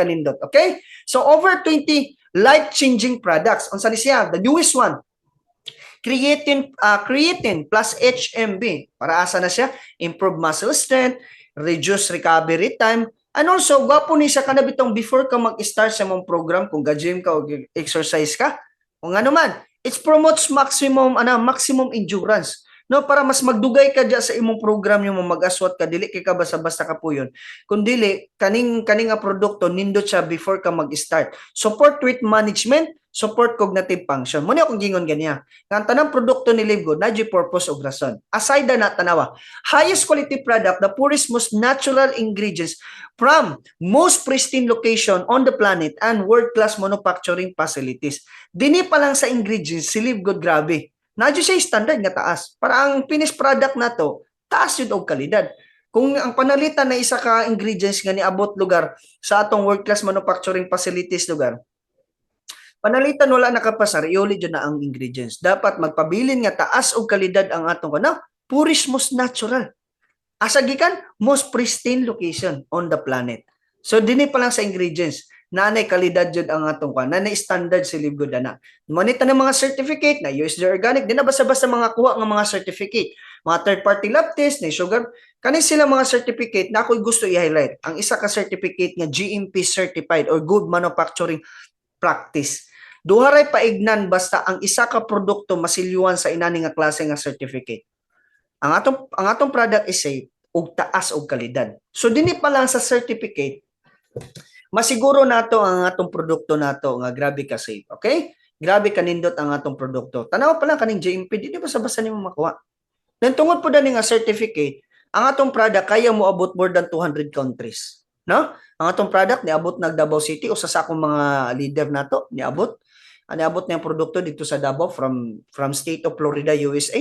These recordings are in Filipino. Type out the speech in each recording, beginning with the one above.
kanindot. Okay? So over 20 life-changing products. Unsa ni siya? The newest one. Creatine plus HMB. Para asa na siya? Improve muscle strength, reduce recovery time, and also, gwapo ni siya kana bitong before ka mag-start sa mong program, kung ga-gym ka o exercise ka, kung ano man, it promotes maximum endurance. No, para mas magdugay ka diya sa imong program yung mag-aswat ka, dili kay ka basta-basta ka puyon. Kung dili, kaning nga produkto nindot siya before ka mag-start. Support weight management, support cognitive function. Muna akong gingon ganiya. Ang tanang produkto ni Live Good, na purpose o rason. Aside na tanawa, highest quality product, the purest, most natural ingredients from most pristine location on the planet and world-class manufacturing facilities. Dini pa lang sa ingredients, si Live Good, grabe. Nadyo siya standard nga taas. Para ang finished product na to, taas yun og kalidad. Kung ang panalitan na isa ka ingredients nga niabot lugar sa atong world-class manufacturing facilities lugar, panalitan wala nakapasar, iuli dyan na ang ingredients. Dapat magpabilin nga taas og kalidad ang atong purest, most natural. Asa gikan, most pristine location on the planet. So dini pa lang sa ingredients, nanay kalidad jud ang atong nanay standard si Live Good ana. Manita ng mga certificate na USD organic, di na basta-basta mga kuha ng mga certificate. Mga third party lab test na sugar, kanin sila mga certificate na ako'y gusto i-highlight. Ang isa ka certificate nga GMP certified or good manufacturing practice. Duharay paignan basta ang isa ka produkto masilyuan sa inani nga klase nga certificate. Ang atong product is safe ug taas og kalidad. So dinhi pa lang sa certificate, masiguro nato ang atong produkto nato nga grabe ka safe, okay? Grabe kanindot ang atong produkto. Tanaw pa lang kaning GMP, di basta-basta nimo makuha. Then tungod po dani nga certificate, ang atong product kaya mo abot more than 200 countries, no? Ang atong product niabot nag Davao City, usa sa akong mga leader nato niabot. Niabot na yung produkto dito sa Davao from state of Florida, USA.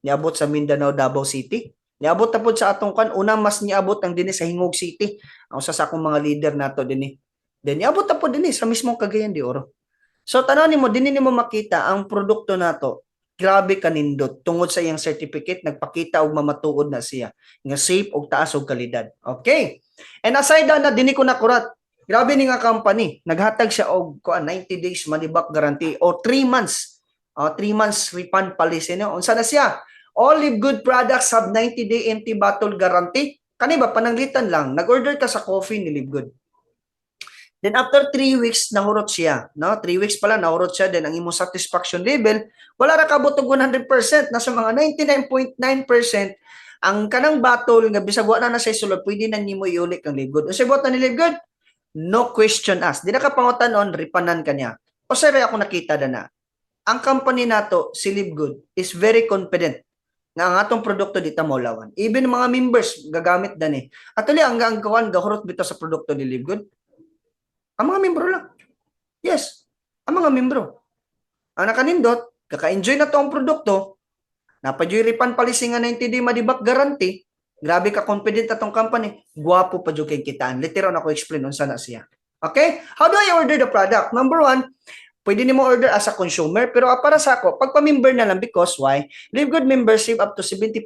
Niabot sa Mindanao, Davao City. Niabot na po sa atong una mas niabot ang dinhi sa Hingog City. Ang usa sa akong mga leader nato dinhi. Then niabot na po dinhi sa mismong Cagayan de Oro. So tanan nimo dinhi nimo makita ang produkto nato. Grabe kanindot tungod sa iyang certificate, nagpakita og mamatuod na siya nga safe og taas og kalidad. Okay. And aside na dinhi ko nakurat. Grabe ni nga company, naghatag siya og 90 days money back guarantee o 3 months. 3 months refund policy no. Unsa na siya? All Live Good products have 90-day empty bottle guarantee. Kani ba pananglitan lang, nag-order ka sa coffee ni Live Good. Then after 3 weeks nahurot siya, no? 3 weeks pala nahurot siya, then ang imong satisfaction level wala ra kabot og 100%, nasa mga 99.9%. Ang kanang bottle nga bisag wa na sa sulod, pwede na nimo iuli kang Live Good. Unsa bot na ni Live Good? No question asked. Di na ka pangutanon, ripanan ka niya. O sir, ako nakita na. Ang company nato, si Live Good, is very confident nga ang atong produkto dito maulawan. Even mga members, gagamit na ni. At uli, ang kawan, gahurot bito sa produkto ni Live Good. Ang mga membro lang. Yes, ang mga membro. Ang nakanindot, kaka-enjoy na to ang produkto, napadyoy refund policy nga 90-day madibak guarantee, grabe ka confident atong company, guwapo pa jud kay kitaan. Literal na ko explain unsa na siya. Okay? How do I order the product? Number 1, pwede nimo order as a consumer, pero para sa ako, pagpa-member na lang because why? Live Good membership up to 75%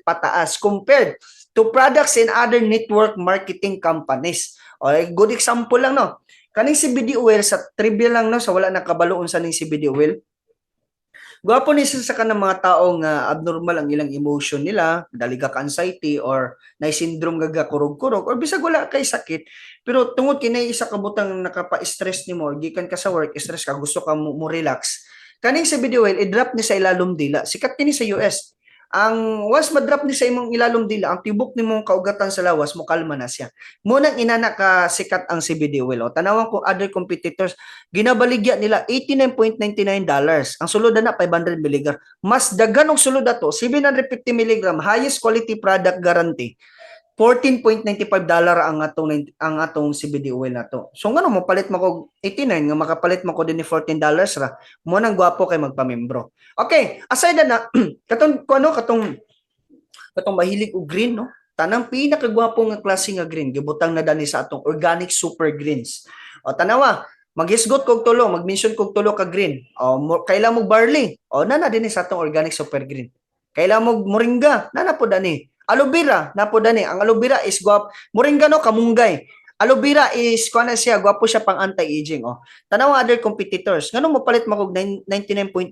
pataas compared to products in other network marketing companies. Okay, good example lang no. Kaning CBD oil sa trivia lang no, sa wala nakabaloon sa ning CBD oil. Gwapo ni sa kanang mga taong abnormal ang ilang emotion nila, dali ka anxiety or na syndrome gaga kurog-kurog or bisag wala kay sakit, pero tungod kinay isa ka butang nakapa-stress nimo or gikan ka sa work, stress ka, gusto ka mo relax. Kaning sa video well, i-drop ni sa ilalom dila. Sikat kini sa US. Ang once ma-drop ni sa imong ilalom dila, ang tibok nimong kaugatan sa lawas mo kalma na siya. Munang inana ka sikat ang CBD oil. O tanawan ko other competitors, ginabaligya nila $89.99. Ang sulod na 500 mg. Mas daghan og sulod ato 750 mg highest quality product guarantee. $14.95 ang atong CBD oil nato. So ngano mo palit mo ko 89 nga makapalit mo ko din ni $14 ra. Mo nang gwapo kay magpamembro. Okay, aside na katong mahilig og green no. Tanang pinakagwapo nga klase nga green gibutang na dani sa atong organic super greens. O tanawa, maghisgot kog tulo, mag-mention kog tulo ka green. O kailan mo barley? O nana dinhi sa atong organic super green. Kailan mo moringa? Nana po dani. Aloe vera, napo dani. Ang aloe vera is guwap. Moringa no kamunggay. Aloe vera is kuan na siya, gwapo siya pang anti-aging oh. Tanaw ang other competitors. Ngano mapalit mo kog $99.99.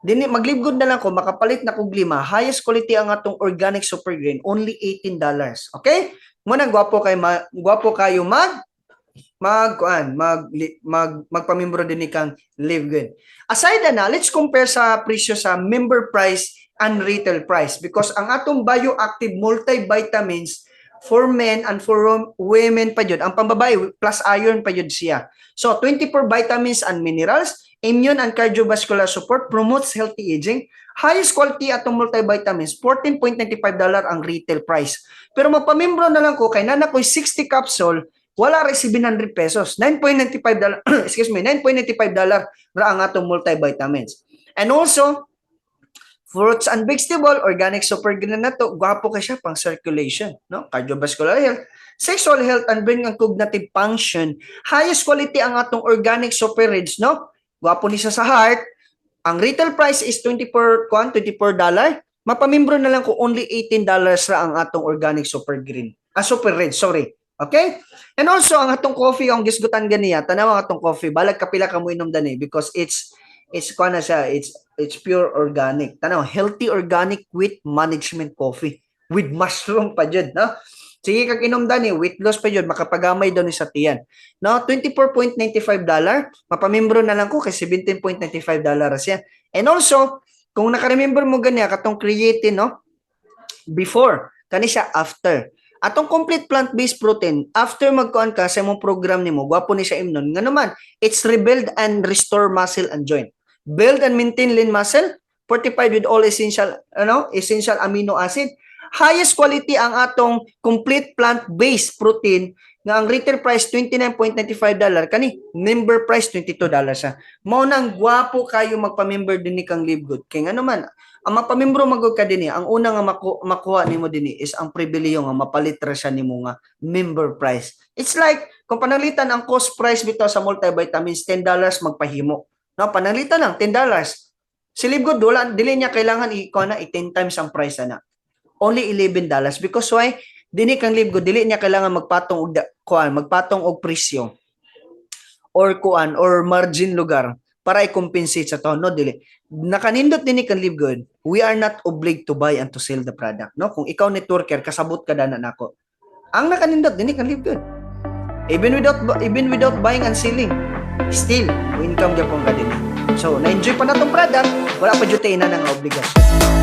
Dini maglibgod na lang ko makapalit na kog 5. Highest quality ang atong organic super green, only $18. Okay? Mo nang gwapo gwapo kayo magpamimbro din kang Live Good. Aside na, let's compare sa presyo sa member price and retail price because ang atong bioactive multivitamins for men and for women pa jud, ang pambabae plus iron pa jud siya. So 24 vitamins and minerals, immune and cardiovascular support, promotes healthy aging. Highest quality atong multivitamins, $14.95 ang retail price. Pero mapamimbro na lang ko kay nana ko'y 60 capsule, wala rin 700 pesos. $9.95 excuse me, $9.95 ra ang atong multivitamins. And also, fruits and vegetable, organic super green na to, gwapo ka siya pang circulation, no? Cardiovascular health, sexual health and brain and cognitive function. Highest quality ang atong organic super rich, no? Gwapo ni siya sa heart. Ang retail price is $24. Mapamimbro na lang ko only $18 ra ang atong organic super green. Super red, sorry. Okay? And also ang atong coffee ang gisgutan ganiya, tanaw ang atong coffee, balag kapila ka mo inom dani because it's kuan na siya, it's pure organic. Tanaw, healthy organic with management coffee with mushroom pa jud, no? Sige kag inom dani, weight loss pa jud, makapagamay daw ni sa tiyan. No, $24.95, mapamimbro na lang ko kay $17.95 siya. And also, kung naka-remember mo ganiya katong creatine, no? Before, kani siya after. Atong complete plant-based protein, after magkuan ka sa imong program nimo, gwapo ni siya imnon. Nga naman, it's rebuild and restore muscle and joint. Build and maintain lean muscle, fortified with all essential amino acid. Highest quality ang atong complete plant-based protein nga ang retail price $29.95 kani member price $22 siya. Mao nang gwapo kayo magpa-member dinhi kang Live Good. Kay ano man, ang magpa-membro magud ka dinhi, ang una nga makuha nimo dinhi is ang pribileyo nga mapalit ra siya nimo nga member price. It's like kung panalitan ang cost price bitaw sa multivitamins $10 magpahimo. No, panalitan lang $10. Si Live Good dili niya kailangan i-10 times ang price ana. Only $11 because why? Dini kang Live Good dili niya kailangan magpatong og presyo or margin lugar para i-compensate sa to, no, dili. Nakanindot dini kang Live Good, we are not obliged to buy and to sell the product, no? Kung ikaw networker kasabot ka dana nako. Ang nakanindot dini kang Live Good. Even without buying and selling, still income gyapon ka din. So, na-enjoy pa na tong product, wala pa jud na ng obligasyon.